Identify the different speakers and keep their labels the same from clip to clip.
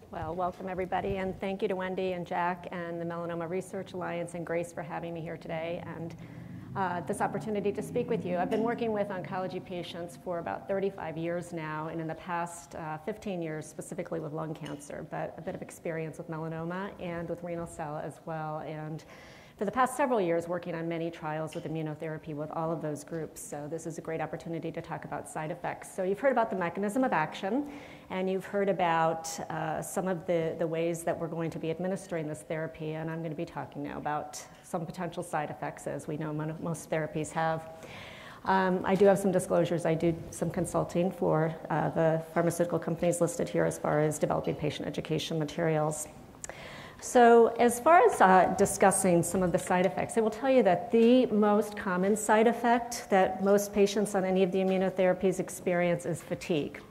Speaker 1: Well, welcome everybody, and thank you to Wendy and Jack and the Melanoma Research Alliance and Grace for having me here today and this opportunity to speak with you. I've been working with oncology patients for about 35 years now, and in the past 15 years specifically with lung cancer, but a bit of experience with melanoma and with renal cell as well. And for the past several years, working on many trials with immunotherapy with all of those groups. So this is a great opportunity to talk about side effects. So you've heard about the mechanism of action, and you've heard about some of the ways that we're going to be administering this therapy, and I'm going to be talking now about some potential side effects, as we know most therapies have. I do have some disclosures. I do some consulting for the pharmaceutical companies listed here as far as developing patient education materials. So as far as discussing some of the side effects, I will tell you that the most common side effect that most patients on any of the immunotherapies experience is fatigue.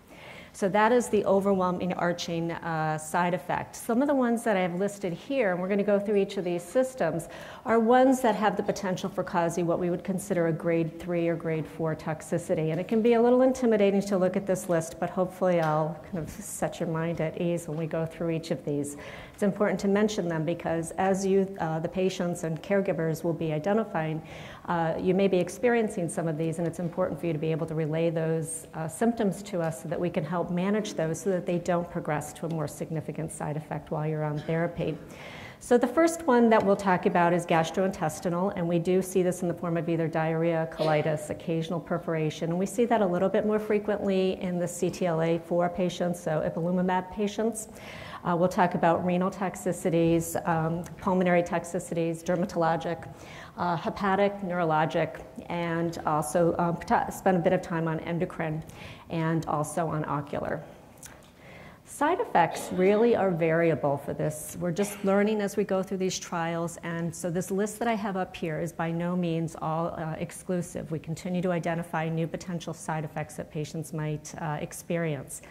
Speaker 1: So that is the overwhelming arching side effect. Some of the ones that I have listed here, and we're going to go through each of these systems, are ones that have the potential for causing what we would consider a grade 3 or grade 4 toxicity. And it can be a little intimidating to look at this list, but hopefully I'll kind of set your mind at ease when we go through each of these. It's important to mention them because as you, the patients and caregivers will be identifying, you may be experiencing some of these, and it's important for you to be able to relay those symptoms to us so that we can help manage those so that they don't progress to a more significant side effect while you're on therapy. So the first one that we'll talk about is gastrointestinal, and we do see this in the form of either diarrhea, colitis, occasional perforation, and we see that a little bit more frequently in the CTLA-4 patients, so ipilimumab patients. We'll talk about renal toxicities, pulmonary toxicities, dermatologic, hepatic, neurologic, and also spend a bit of time on endocrine and also on ocular. Side effects really are variable for this. We're just learning as we go through these trials, and so this list that I have up here is by no means all exclusive. We continue to identify new potential side effects that patients might experience.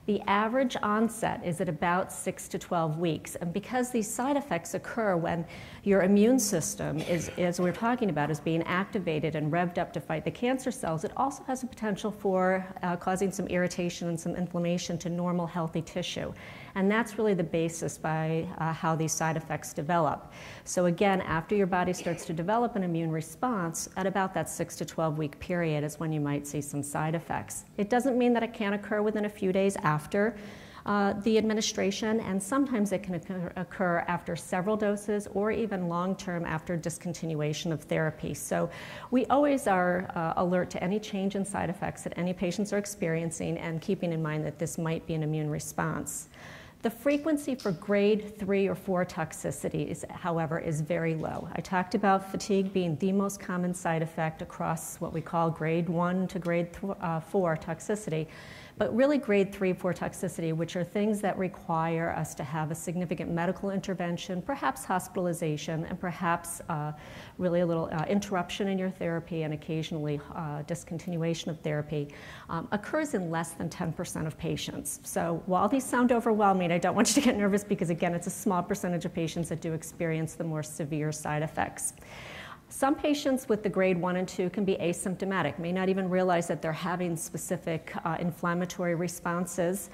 Speaker 1: The average onset is at about 6 to 12 weeks, and because these side effects occur when your immune system is, as we're talking about, is being activated and revved up to fight the cancer cells, it also has a potential for causing some irritation and some inflammation to normal healthy tissue. And that's really the basis by how these side effects develop. So again, after your body starts to develop an immune response, at about that 6 to 12 week period is when you might see some side effects. It doesn't mean that it can't occur within a few days after the administration, and sometimes it can occur after several doses or even long-term after discontinuation of therapy. So we always are alert to any change in side effects that any patients are experiencing and keeping in mind that this might be an immune response. The frequency for grade 3 or 4 toxicities, however, is very low. I talked about fatigue being the most common side effect across what we call grade 1 to grade 4 toxicity, but really grade 3, 4 toxicity, which are things that require us to have a significant medical intervention, perhaps hospitalization, and perhaps really a little interruption in your therapy and occasionally discontinuation of therapy, occurs in less than 10% of patients. So while these sound overwhelming, I don't want you to get nervous because, again, it's a small percentage of patients that do experience the more severe side effects. Some patients with the grade 1 and 2 can be asymptomatic, may not even realize that they're having specific inflammatory responses.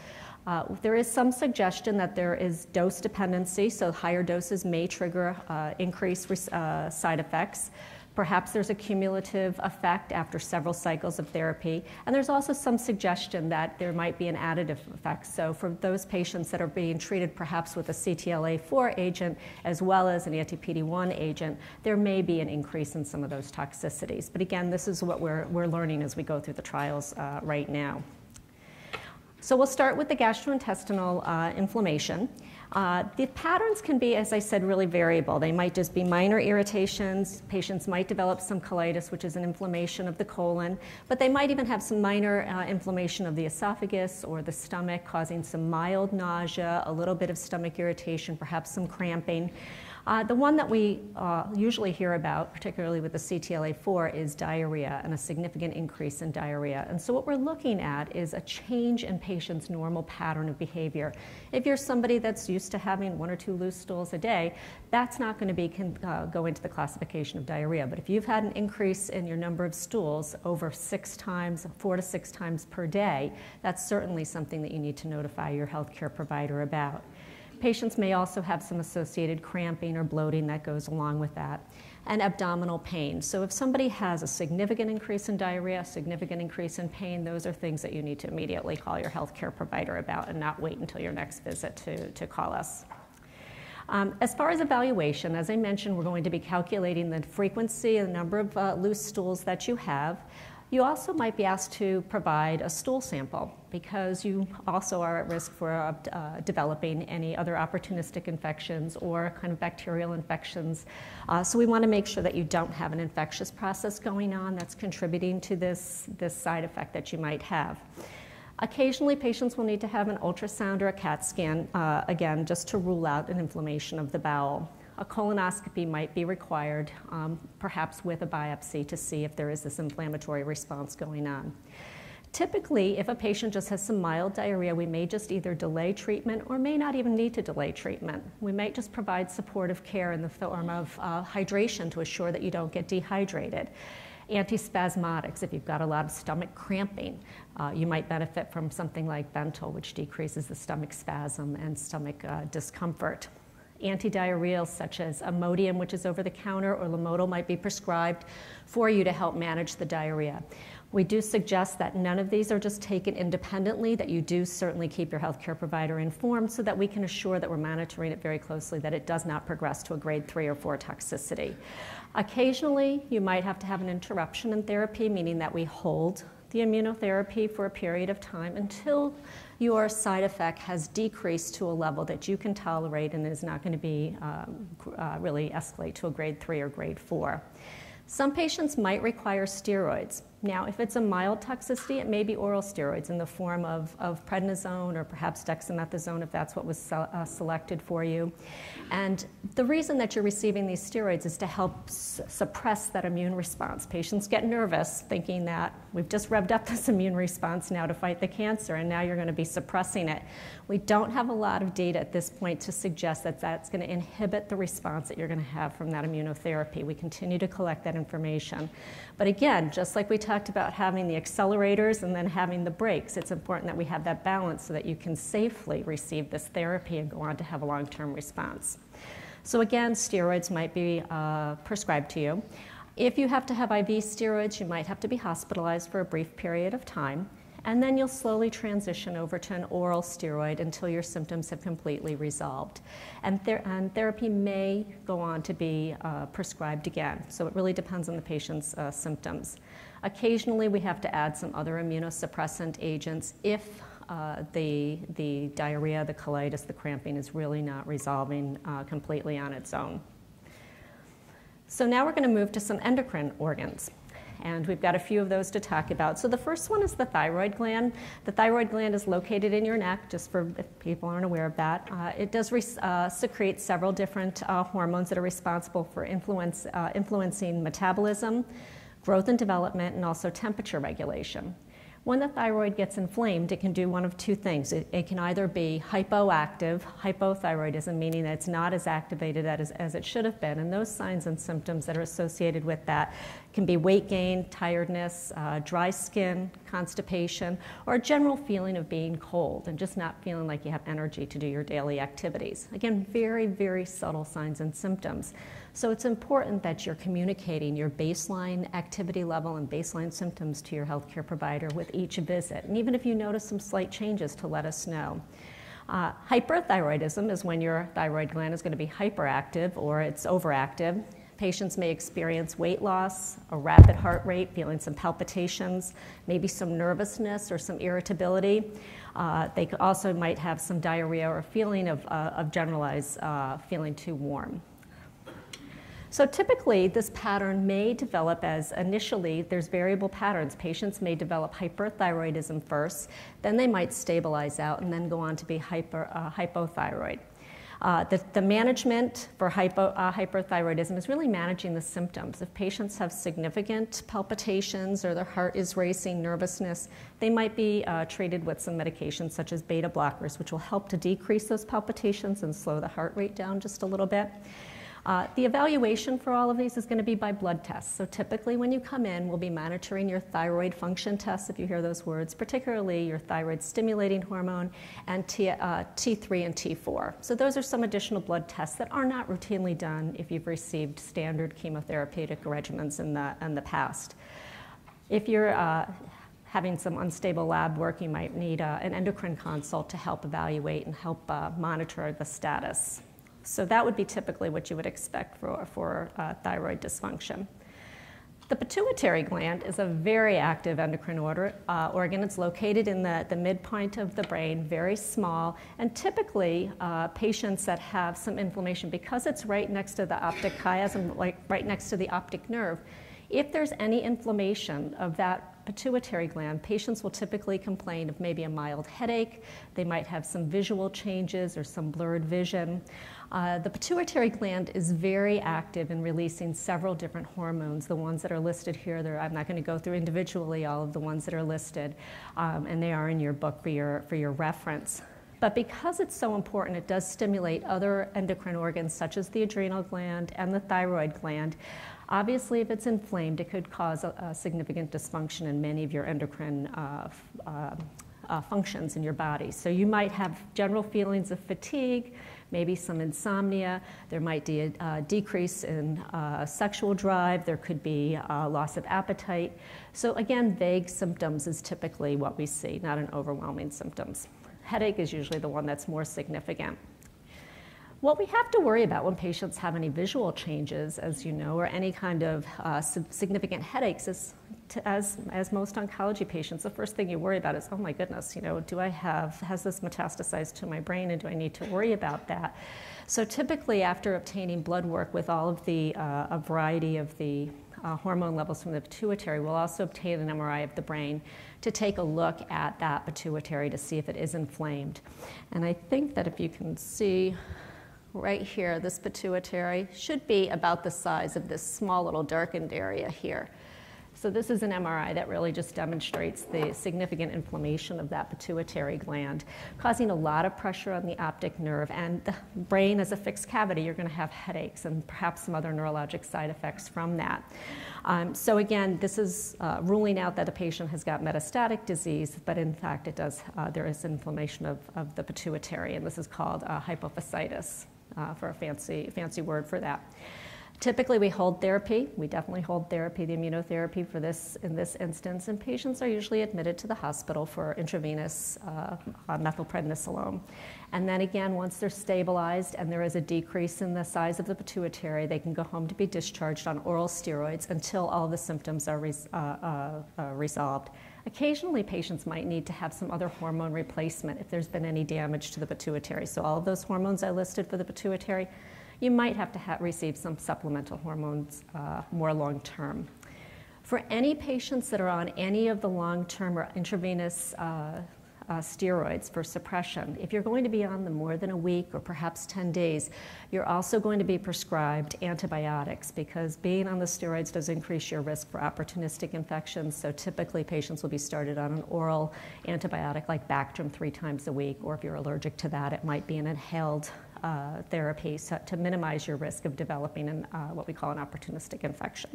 Speaker 1: There is some suggestion that there is dose dependency, so higher doses may trigger increased side effects. Perhaps there's a cumulative effect after several cycles of therapy. And there's also some suggestion that there might be an additive effect. So for those patients that are being treated perhaps with a CTLA-4 agent as well as an anti-PD-1 agent, there may be an increase in some of those toxicities. But again, this is what we're learning as we go through the trials right now. So we'll start with the gastrointestinal inflammation. The patterns can be, as I said, really variable. They might just be minor irritations. Patients might develop some colitis, which is an inflammation of the colon, but they might even have some minor inflammation of the esophagus or the stomach, causing some mild nausea, a little bit of stomach irritation, perhaps some cramping. The one that we usually hear about, particularly with the CTLA-4, is diarrhea and a significant increase in diarrhea. And so what we're looking at is a change in patients' normal pattern of behavior. If you're somebody that's used to having 1 or 2 loose stools a day, that's not going to go into the classification of diarrhea. But if you've had an increase in your number of stools over 4 to 6 times per day, that's certainly something that you need to notify your healthcare provider about. Patients may also have some associated cramping or bloating that goes along with that, and abdominal pain. So if somebody has a significant increase in diarrhea, a significant increase in pain, those are things that you need to immediately call your healthcare provider about and not wait until your next visit to call us. As far as evaluation, as I mentioned, we're going to be calculating the frequency and the number of loose stools that you have. You also might be asked to provide a stool sample because you also are at risk for developing any other opportunistic infections or kind of bacterial infections. So we want to make sure that you don't have an infectious process going on that's contributing to this side effect that you might have. Occasionally, patients will need to have an ultrasound or a CAT scan, again, just to rule out an inflammation of the bowel. A colonoscopy might be required, perhaps with a biopsy, to see if there is this inflammatory response going on. Typically, if a patient just has some mild diarrhea, we may just either delay treatment or may not even need to delay treatment. We might just provide supportive care in the form of hydration to assure that you don't get dehydrated. Antispasmodics, if you've got a lot of stomach cramping, you might benefit from something like Bentyl, which decreases the stomach spasm and stomach discomfort. Antidiarrheals such as Imodium, which is over the counter, or Lomotil might be prescribed for you to help manage the diarrhea. We do suggest that none of these are just taken independently, that you do certainly keep your healthcare provider informed so that we can assure that we're monitoring it very closely, that it does not progress to a grade 3 or 4 toxicity. Occasionally, you might have to have an interruption in therapy, meaning that we hold the immunotherapy for a period of time until your side effect has decreased to a level that you can tolerate and is not going to be really escalate to a grade 3 or grade 4. Some patients might require steroids. Now, if it's a mild toxicity, it may be oral steroids in the form of prednisone or perhaps dexamethasone if that's what was selected for you. And the reason that you're receiving these steroids is to help suppress that immune response. Patients get nervous thinking that we've just revved up this immune response now to fight the cancer and now you're going to be suppressing it. We don't have a lot of data at this point to suggest that that's going to inhibit the response that you're going to have from that immunotherapy. We continue to collect that information. But again, just like we talked about having the accelerators and then having the brakes, it's important that we have that balance so that you can safely receive this therapy and go on to have a long-term response. So again, steroids might be prescribed to you. If you have to have IV steroids, you might have to be hospitalized for a brief period of time, and then you'll slowly transition over to an oral steroid until your symptoms have completely resolved. And therapy may go on to be prescribed again, so it really depends on the patient's symptoms. Occasionally, we have to add some other immunosuppressant agents if the diarrhea, the colitis, the cramping is really not resolving completely on its own. So now we're going to move to some endocrine organs. And we've got a few of those to talk about. So the first one is the thyroid gland. The thyroid gland is located in your neck, just for if people aren't aware of that. It does secrete several different hormones that are responsible for influencing metabolism, growth and development, and also temperature regulation. When the thyroid gets inflamed, it can do one of two things. It can either be hypoactive, hypothyroidism, meaning that it's not as activated as it should have been, and those signs and symptoms that are associated with that can be weight gain, tiredness, dry skin, constipation, or a general feeling of being cold and just not feeling like you have energy to do your daily activities. Again, very, very subtle signs and symptoms. So it's important that you're communicating your baseline activity level and baseline symptoms to your healthcare provider with each visit. And even if you notice some slight changes, to let us know. Hyperthyroidism is when your thyroid gland is going to be hyperactive or it's overactive. Patients may experience weight loss, a rapid heart rate, feeling some palpitations, maybe some nervousness or some irritability. They also might have some diarrhea or a feeling of generalized feeling too warm. So typically, this pattern may develop as initially, there's variable patterns. Patients may develop hyperthyroidism first, then they might stabilize out and then go on to be hypothyroid. The management for hyperthyroidism is really managing the symptoms. If patients have significant palpitations or their heart is racing, nervousness, they might be treated with some medications such as beta blockers, which will help to decrease those palpitations and slow the heart rate down just a little bit. The evaluation for all of these is going to be by blood tests. So typically when you come in, we'll be monitoring your thyroid function tests, if you hear those words, particularly your thyroid stimulating hormone and T3 and T4. So those are some additional blood tests that are not routinely done if you've received standard chemotherapeutic regimens in the past. If you're having some unstable lab work, you might need an endocrine consult to help evaluate and help monitor the status. So that would be typically what you would expect for thyroid dysfunction. The pituitary gland is a very active endocrine organ. It's located in the midpoint of the brain, very small, and typically patients that have some inflammation, because it's right next to the optic chiasm, like right next to the optic nerve, if there's any inflammation of that pituitary gland, patients will typically complain of maybe a mild headache. They might have some visual changes or some blurred vision. The pituitary gland is very active in releasing several different hormones. The ones that are listed here, I'm not going to go through individually all of the ones that are listed, and they are in your book for your reference. But because it's so important, it does stimulate other endocrine organs such as the adrenal gland and the thyroid gland. Obviously, if it's inflamed, it could cause a significant dysfunction in many of your endocrine functions in your body. So you might have general feelings of fatigue, maybe some insomnia. There might be a decrease in sexual drive. There could be loss of appetite. So again, vague symptoms is typically what we see, not an overwhelming symptoms. Headache is usually the one that's more significant. What we have to worry about when patients have any visual changes, as you know, or any kind of significant headaches is, as most oncology patients, the first thing you worry about is, oh my goodness, has this metastasized to my brain, and do I need to worry about that? So typically after obtaining blood work with all of the a variety of the hormone levels from the pituitary, we'll also obtain an MRI of the brain to take a look at that pituitary to see if it is inflamed. And I think that if you can see right here, this pituitary should be about the size of this small little darkened area here. So this is an MRI that really just demonstrates the significant inflammation of that pituitary gland, causing a lot of pressure on the optic nerve. And the brain, as a fixed cavity, you're going to have headaches and perhaps some other neurologic side effects from that. So again, this is ruling out that the patient has got metastatic disease, but in fact there is inflammation of the pituitary, and this is called hypophysitis. For a fancy word for that. Typically, we hold therapy. We definitely hold therapy, the immunotherapy for this in this instance, and patients are usually admitted to the hospital for intravenous methylprednisolone. And then again, once they're stabilized and there is a decrease in the size of the pituitary, they can go home to be discharged on oral steroids until all the symptoms are resolved. Occasionally, patients might need to have some other hormone replacement if there's been any damage to the pituitary. So all of those hormones I listed for the pituitary, you might have to receive some supplemental hormones more long-term. For any patients that are on any of the long-term or intravenous steroids for suppression, if you're going to be on them more than a week or perhaps 10 days, you're also going to be prescribed antibiotics, because being on the steroids does increase your risk for opportunistic infections. So typically patients will be started on an oral antibiotic like Bactrim 3 times a week, or if you're allergic to that, it might be an inhaled therapy to minimize your risk of developing what we call an opportunistic infection.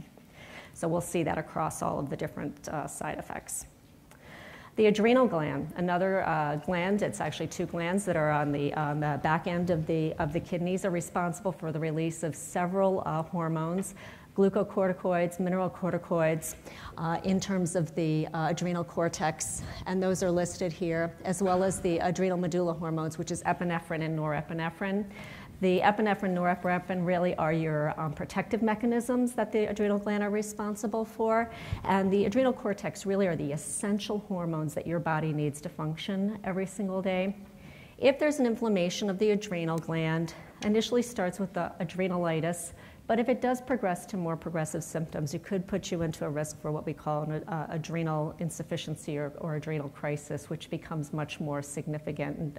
Speaker 1: So we'll see that across all of the different side effects. The adrenal gland, another gland, it's actually 2 glands that are on the back end of the kidneys, are responsible for the release of several hormones, glucocorticoids, mineralocorticoids, in terms of the adrenal cortex, and those are listed here, as well as the adrenal medulla hormones, which is epinephrine and norepinephrine. The epinephrine, norepinephrine really are your protective mechanisms that the adrenal gland are responsible for, and the adrenal cortex really are the essential hormones that your body needs to function every single day. If there's an inflammation of the adrenal gland, initially starts with the adrenalitis, but if it does progress to more progressive symptoms, it could put you into a risk for what we call an adrenal insufficiency or adrenal crisis, which becomes much more significant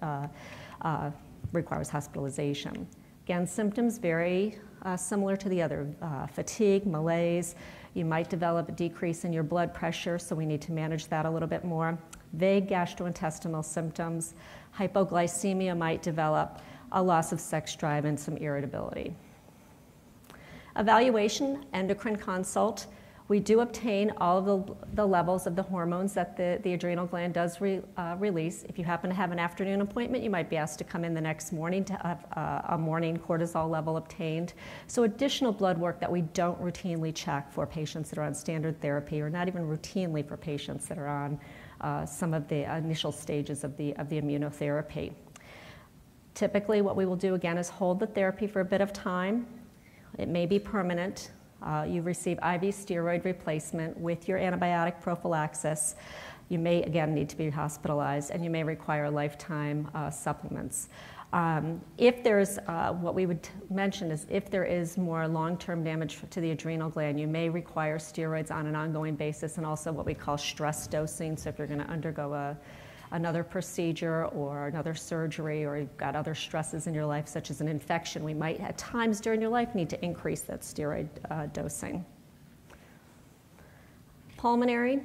Speaker 1: requires hospitalization. Again, symptoms very similar to the other, fatigue, malaise. You might develop a decrease in your blood pressure, so we need to manage that a little bit more. Vague gastrointestinal symptoms. Hypoglycemia might develop, a loss of sex drive, and some irritability. Evaluation, endocrine consult. We do obtain all of the levels of the hormones that the adrenal gland does release. If you happen to have an afternoon appointment, you might be asked to come in the next morning to have a morning cortisol level obtained. So additional blood work that we don't routinely check for patients that are on standard therapy, or not even routinely for patients that are on some of the initial stages of the immunotherapy. Typically, what we will do again is hold the therapy for a bit of time. It may be permanent. You receive IV steroid replacement with your antibiotic prophylaxis. You may, again, need to be hospitalized, and you may require lifetime supplements. If there's, what we would mention is if there is more long-term damage to the adrenal gland, you may require steroids on an ongoing basis, and also what we call stress dosing. So if you're going to undergo another procedure or another surgery, or you've got other stresses in your life, such as an infection, we might at times during your life need to increase that steroid dosing. Pulmonary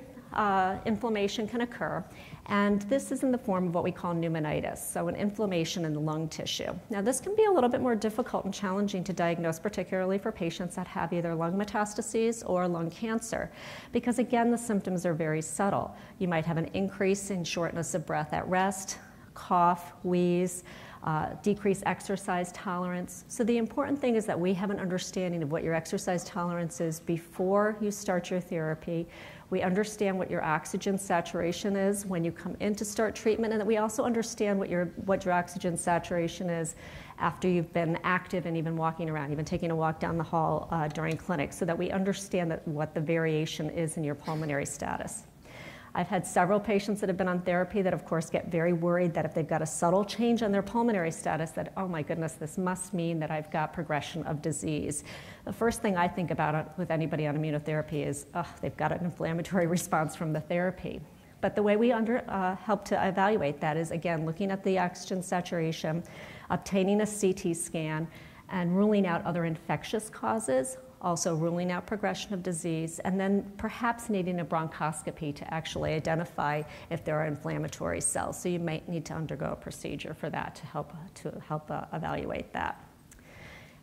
Speaker 1: inflammation can occur, and this is in the form of what we call pneumonitis, so an inflammation in the lung tissue. Now, this can be a little bit more difficult and challenging to diagnose, particularly for patients that have either lung metastases or lung cancer, because again, the symptoms are very subtle. You might have an increase in shortness of breath at rest, cough, wheeze, decreased exercise tolerance. So the important thing is that we have an understanding of what your exercise tolerance is before you start your therapy. We understand what your oxygen saturation is when you come in to start treatment, and that we also understand what your oxygen saturation is after you've been active and even walking around, even taking a walk down the hall during clinic, so that we understand what the variation is in your pulmonary status. I've had several patients that have been on therapy that, of course, get very worried that if they've got a subtle change on their pulmonary status, that, oh my goodness, this must mean that I've got progression of disease. The first thing I think about with anybody on immunotherapy is, oh, they've got an inflammatory response from the therapy. But the way we help to evaluate that is, again, looking at the oxygen saturation, obtaining a CT scan, and ruling out other infectious causes, also ruling out progression of disease, and then perhaps needing a bronchoscopy to actually identify if there are inflammatory cells. So you might need to undergo a procedure for that to help evaluate that.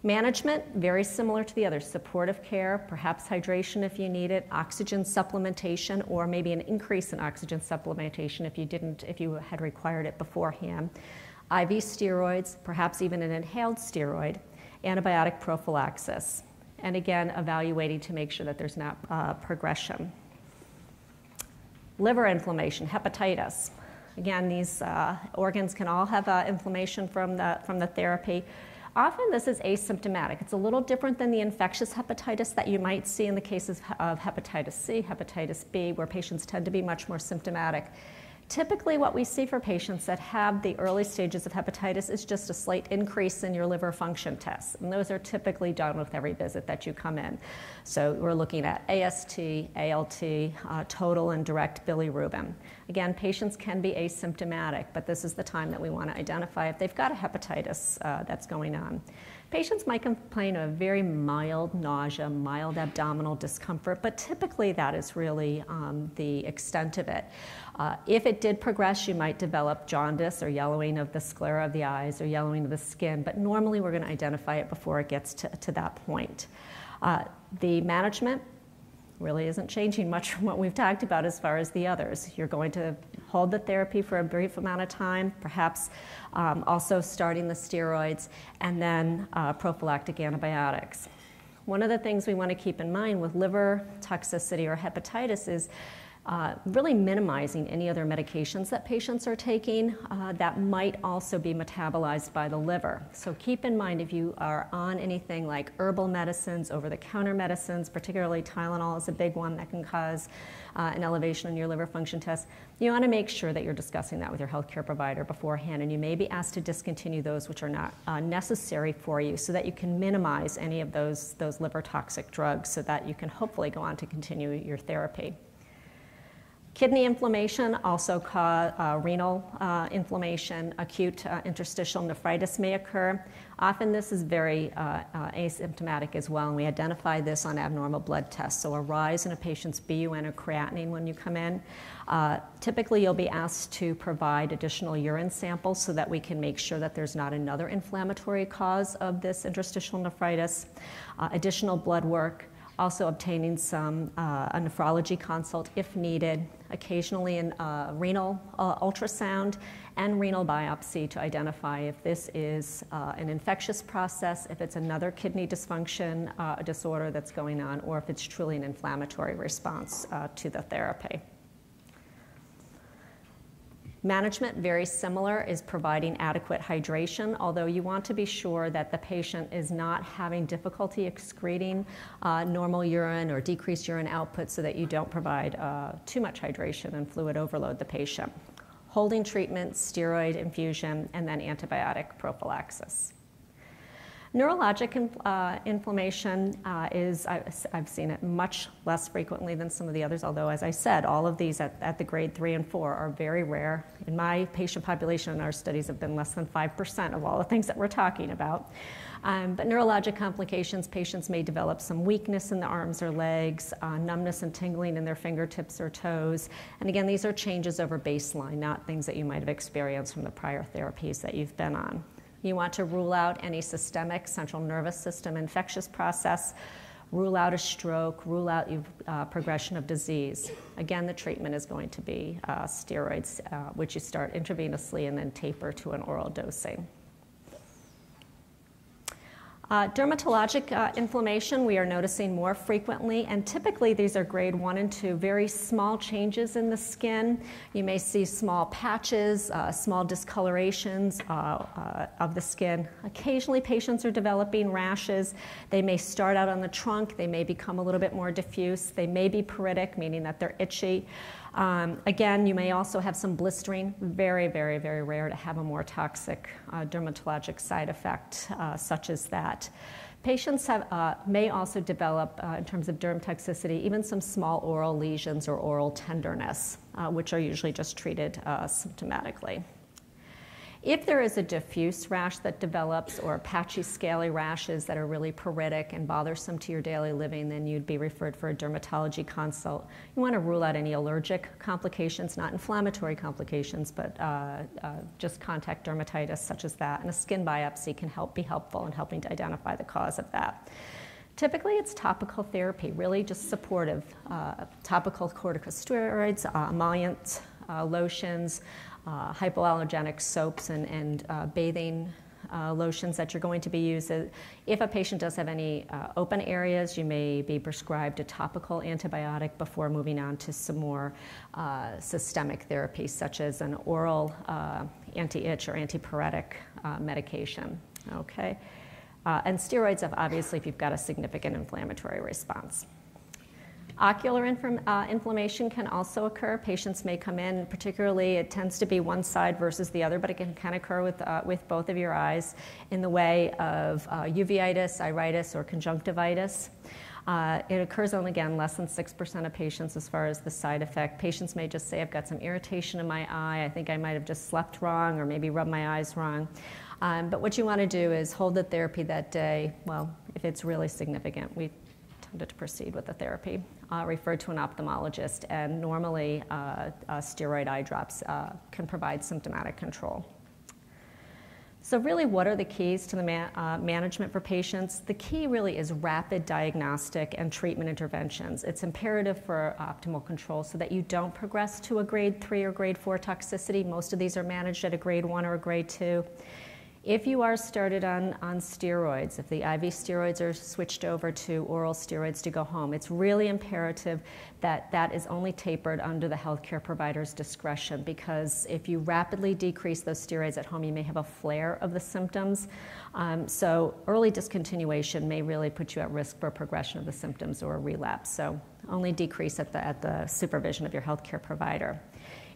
Speaker 1: Management, very similar to the others. Supportive care, perhaps hydration if you need it, oxygen supplementation, or maybe an increase in oxygen supplementation if you had required it beforehand. IV steroids, perhaps even an inhaled steroid, antibiotic prophylaxis. And again, evaluating to make sure that there's not progression. Liver inflammation, hepatitis. Again, these organs can all have inflammation from the therapy. Often this is asymptomatic. It's a little different than the infectious hepatitis that you might see in the cases of hepatitis C, hepatitis B, where patients tend to be much more symptomatic. Typically, what we see for patients that have the early stages of hepatitis is just a slight increase in your liver function tests, and those are typically done with every visit that you come in. So we're looking at AST, ALT, total and direct bilirubin. Again, patients can be asymptomatic, but this is the time that we want to identify if they've got a hepatitis that's going on. Patients might complain of very mild nausea, mild abdominal discomfort, but typically that is really the extent of it. If it did progress, you might develop jaundice or yellowing of the sclera of the eyes or yellowing of the skin, but normally we're going to identify it before it gets to that point. The management really isn't changing much from what we've talked about as far as the others. You're going to hold the therapy for a brief amount of time, perhaps also starting the steroids, and then prophylactic antibiotics. One of the things we want to keep in mind with liver toxicity or hepatitis is really minimizing any other medications that patients are taking that might also be metabolized by the liver. So keep in mind, if you are on anything like herbal medicines, over-the-counter medicines, particularly Tylenol is a big one that can cause an elevation in your liver function test, you want to make sure that you're discussing that with your healthcare provider beforehand, and you may be asked to discontinue those which are not necessary for you, so that you can minimize any of those liver toxic drugs, so that you can hopefully go on to continue your therapy. Kidney inflammation, also cause renal inflammation, acute interstitial nephritis may occur. Often this is very asymptomatic as well, and we identify this on abnormal blood tests. So a rise in a patient's BUN or creatinine when you come in. Typically you'll be asked to provide additional urine samples so that we can make sure that there's not another inflammatory cause of this interstitial nephritis. Additional blood work, also obtaining a nephrology consult if needed, occasionally a renal ultrasound and renal biopsy to identify if this is an infectious process, if it's another kidney dysfunction disorder that's going on, or if it's truly an inflammatory response to the therapy. Management, very similar, is providing adequate hydration, although you want to be sure that the patient is not having difficulty excreting normal urine or decreased urine output so that you don't provide too much hydration and fluid overload the patient. Holding treatment, steroid infusion, and then antibiotic prophylaxis. Neurologic inflammation I've seen it much less frequently than some of the others, although, as I said, all of these at the grade 3 and 4 are very rare. In my patient population, our studies have been less than 5% of all the things that we're talking about. But neurologic complications, patients may develop some weakness in the arms or legs, numbness and tingling in their fingertips or toes. And again, these are changes over baseline, not things that you might have experienced from the prior therapies that you've been on. You want to rule out any systemic central nervous system infectious process, rule out a stroke, rule out progression of disease. Again, the treatment is going to be steroids, which you start intravenously and then taper to an oral dosing. Dermatologic inflammation we are noticing more frequently, and typically these are grade 1 and 2, very small changes in the skin. You may see small patches, small discolorations of the skin. Occasionally patients are developing rashes. They may start out on the trunk, they may become a little bit more diffuse, they may be pruritic, meaning that they're itchy. Again, you may also have some blistering, very, very, very rare to have a more toxic dermatologic side effect such as that. Patients may also develop, in terms of derm toxicity, even some small oral lesions or oral tenderness, which are usually just treated symptomatically. If there is a diffuse rash that develops or patchy, scaly rashes that are really pruritic and bothersome to your daily living, then you'd be referred for a dermatology consult. You want to rule out any allergic complications, not inflammatory complications, but just contact dermatitis such as that. And a skin biopsy can be helpful in helping to identify the cause of that. Typically, it's topical therapy, really just supportive. Topical corticosteroids, emollient lotions, hypoallergenic soaps and bathing lotions that you're going to be using. If a patient does have any open areas, you may be prescribed a topical antibiotic before moving on to some more systemic therapies, such as an oral anti-itch or antipyretic medication. Okay? And steroids, obviously, if you've got a significant inflammatory response. Ocular inflammation can also occur. Patients may come in, particularly it tends to be one side versus the other, but it can occur with both of your eyes in the way of uveitis, iritis, or conjunctivitis. It occurs on, again, less than 6% of patients as far as the side effect. Patients may just say, I've got some irritation in my eye. I think I might have just slept wrong or maybe rubbed my eyes wrong. But what you want to do is hold the therapy that day. Well, if it's really significant, we tended to proceed with the therapy. Refer to an ophthalmologist, and normally steroid eye drops can provide symptomatic control. So really, what are the keys to the management for patients? The key really is rapid diagnostic and treatment interventions. It's imperative for optimal control so that you don't progress to a grade 3 or grade 4 toxicity. Most of these are managed at a grade 1 or a grade 2. If you are started on steroids, if the IV steroids are switched over to oral steroids to go home, it's really imperative that that is only tapered under the healthcare provider's discretion, because if you rapidly decrease those steroids at home, you may have a flare of the symptoms. So early discontinuation may really put you at risk for progression of the symptoms or a relapse. So only decrease at the supervision of your healthcare provider.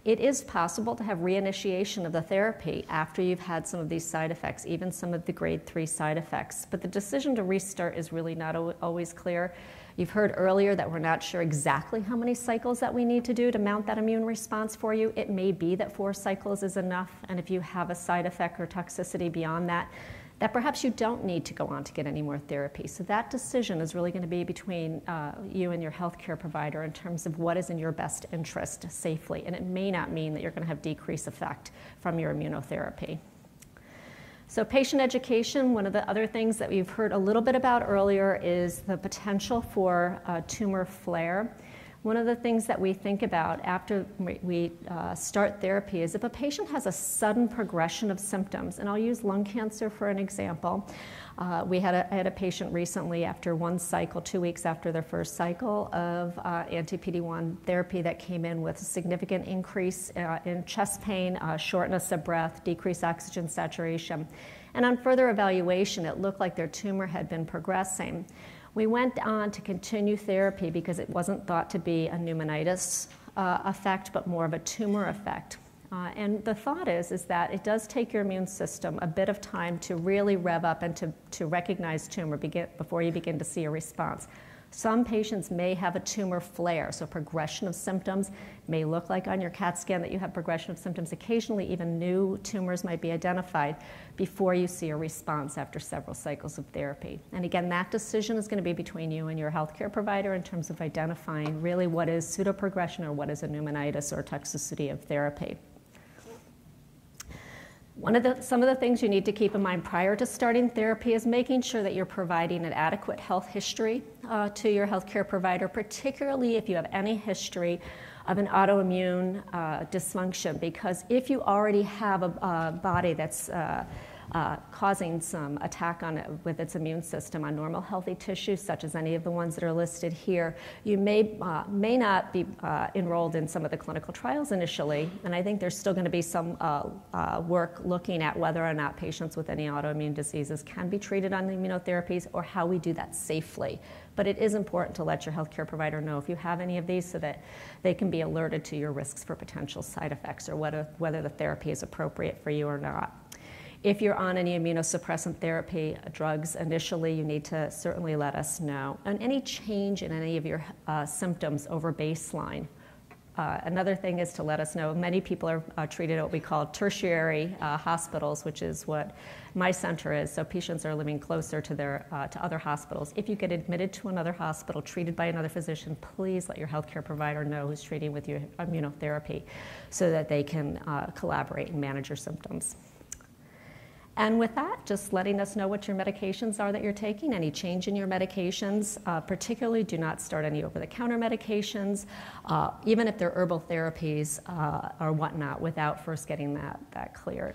Speaker 1: it is possible to have reinitiation of the therapy after you've had some of these side effects, even some of the grade 3 side effects. But the decision to restart is really not always clear. You've heard earlier that we're not sure exactly how many cycles that we need to do to mount that immune response for you. It may be that 4 cycles is enough, and if you have a side effect or toxicity beyond that, that perhaps you don't need to go on to get any more therapy. So that decision is really going to be between you and your healthcare provider in terms of what is in your best interest safely, and it may not mean that you're going to have decreased effect from your immunotherapy. So patient education, one of the other things that we've heard a little bit about earlier is the potential for tumor flare. One of the things that we think about after we start therapy is if a patient has a sudden progression of symptoms, and I'll use lung cancer for an example. I had a patient recently after 1 cycle, 2 weeks after their first cycle of anti-PD-1 therapy that came in with a significant increase in chest pain, shortness of breath, decreased oxygen saturation. And on further evaluation, it looked like their tumor had been progressing. We went on to continue therapy because it wasn't thought to be a pneumonitis effect, but more of a tumor effect. And the thought is that it does take your immune system a bit of time to really rev up and to recognize tumor before you begin to see a response. Some patients may have a tumor flare, so progression of symptoms may look like on your CAT scan that you have progression of symptoms. Occasionally, even new tumors might be identified before you see a response after several cycles of therapy. And again, that decision is going to be between you and your healthcare provider in terms of identifying really what is pseudoprogression or what is a pneumonitis or toxicity of therapy. Some of the things you need to keep in mind prior to starting therapy is making sure that you're providing an adequate health history to your healthcare provider, particularly if you have any history of an autoimmune dysfunction, because if you already have a body that's causing some attack on it with its immune system on normal healthy tissues, such as any of the ones that are listed here, you may not be enrolled in some of the clinical trials initially, and I think there's still going to be some work looking at whether or not patients with any autoimmune diseases can be treated on the immunotherapies or how we do that safely. But it is important to let your healthcare provider know if you have any of these so that they can be alerted to your risks for potential side effects or whether the therapy is appropriate for you or not. If you're on any immunosuppressant therapy drugs initially, you need to certainly let us know. And any change in any of your symptoms over baseline. Another thing is to let us know. Many people are treated at what we call tertiary hospitals, which is what my center is. So patients are living closer to to other hospitals. If you get admitted to another hospital, treated by another physician, please let your healthcare provider know who's treating with your immunotherapy so that they can collaborate and manage your symptoms. And with that, just letting us know what your medications are that you're taking, any change in your medications. Particularly, do not start any over-the-counter medications, even if they're herbal therapies or whatnot, without first getting that cleared.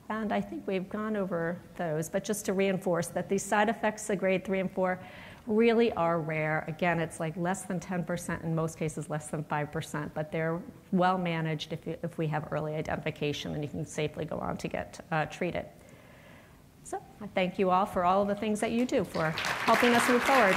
Speaker 1: And I think we've gone over those, but just to reinforce that these side effects of grade 3 and 4 really are rare. Again, it's like less than 10%, in most cases less than 5%, but they're well managed if we have early identification and you can safely go on to get treated. So I thank you all for all of the things that you do for helping us move forward.